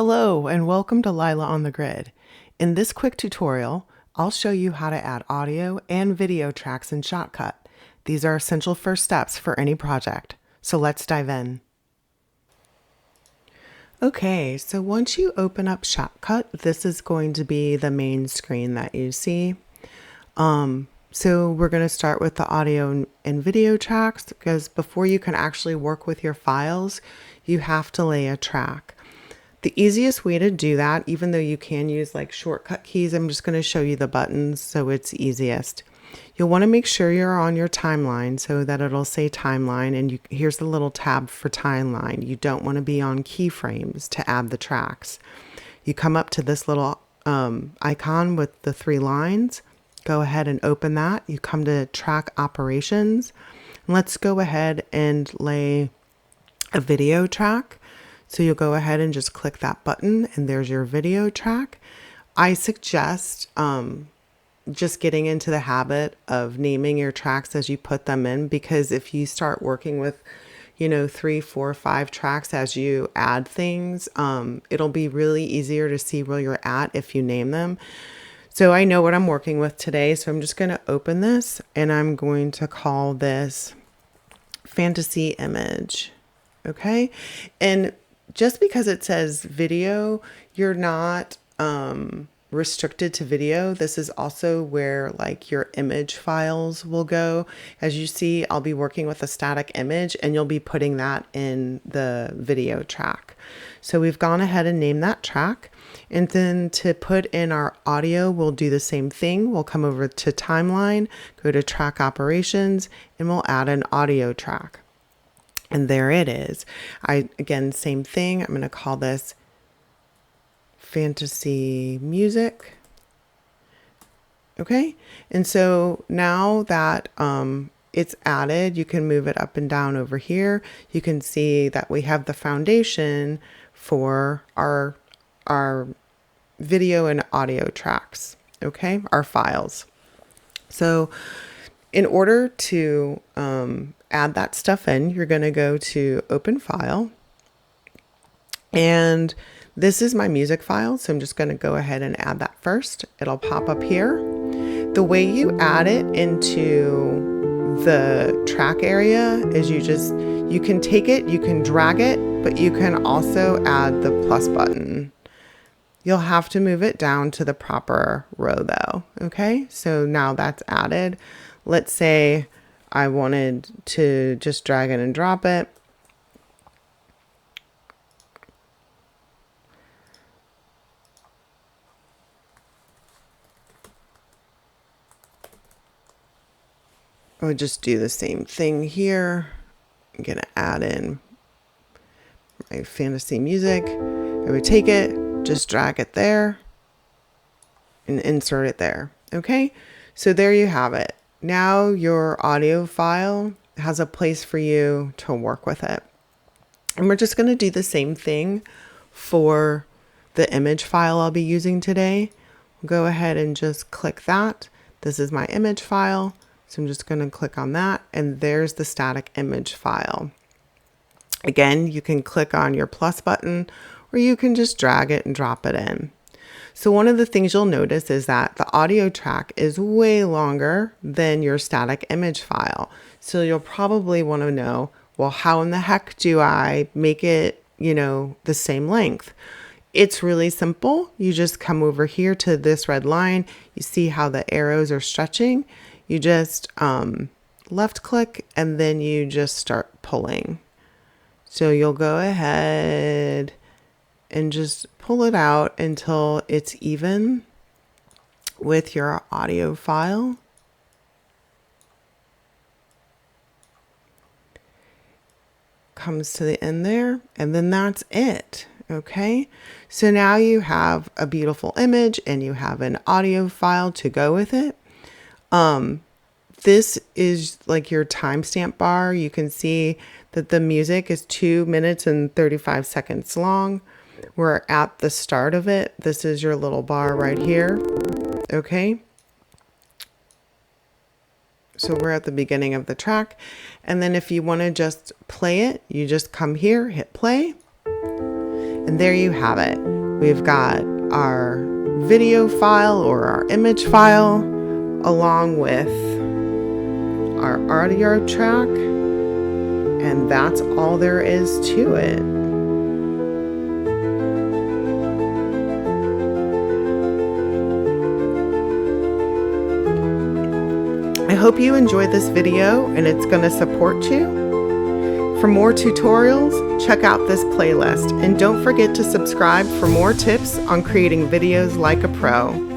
Hello and welcome to Lila on the Grid. In this quick tutorial, I'll show you how to add audio and video tracks in Shotcut. These are essential first steps for any project. So let's dive in. Okay, so once you open up Shotcut, this is going to be the main screen that you see. So we're going to start with the audio and video tracks because before you can actually work with your files, you have to lay a track. The easiest way to do that, even though you can use like shortcut keys, I'm just going to show you the buttons so it's easiest. You'll want to make sure you're on your timeline so that it'll say timeline, and here's the little tab for timeline. You don't want to be on keyframes to add the tracks. You come up to this little icon with the 3 lines. Go ahead and open that. You come to track operations. Let's go ahead and lay a video track. So you'll go ahead and just click that button and there's your video track. I suggest just getting into the habit of naming your tracks as you put them in, because if you start working with, 3, 4, 5 tracks as you add things, it'll be really easier to see where you're at if you name them. So I know what I'm working with today, so I'm just going to open this and I'm going to call this fantasy image. Okay. And just because it says video, you're not restricted to video. This is also where like your image files will go. As you see, I'll be working with a static image and you'll be putting that in the video track. So we've gone ahead and named that track. And then to put in our audio, we'll do the same thing. We'll come over to timeline, go to track operations, and we'll add an audio track. And there it is. Again, same thing. I'm going to call this fantasy music. Okay. And so now that it's added, you can move it up and down over here. You can see that we have the foundation for our video and audio tracks. Okay. Our files. So in order to add that stuff in, you're going to go to open file, and this is my music file. So I'm just going to go ahead and add that first. It'll pop up here. The way you add it into the track area is you can take it, you can drag it, but you can also add the plus button. You'll have to move it down to the proper row though. Okay. So now that's added. Let's say I wanted to just drag it and drop it. I would just do the same thing here. I'm going to add in my fantasy music. I would take it, just drag it there and insert it there. Okay. So there you have it. Now your audio file has a place for you to work with it. And we're just going to do the same thing for the image file I'll be using today. We'll go ahead and just click that. This is my image file. So I'm just going to click on that, and there's the static image file. Again, you can click on your plus button, or you can just drag it and drop it in. So one of the things you'll notice is that the audio track is way longer than your static image file. So you'll probably want to know, well, how in the heck do I make it, the same length? It's really simple. You just come over here to this red line. You see how the arrows are stretching. You just left click and then you just start pulling. So you'll go ahead and just pull it out until it's even with your audio file. Comes to the end there, and then that's it. Okay, so now you have a beautiful image and you have an audio file to go with it. This is like your timestamp bar. You can see that the music is 2 minutes and 35 seconds long. We're at the start of it. This is your little bar right here. Okay. So we're at the beginning of the track. And then if you want to just play it, you just come here, hit play. And there you have it. We've got our video file or our image file along with our audio track, and that's all there is to it. I hope you enjoyed this video and it's going to support you. For more tutorials, check out this playlist, and don't forget to subscribe for more tips on creating videos like a pro.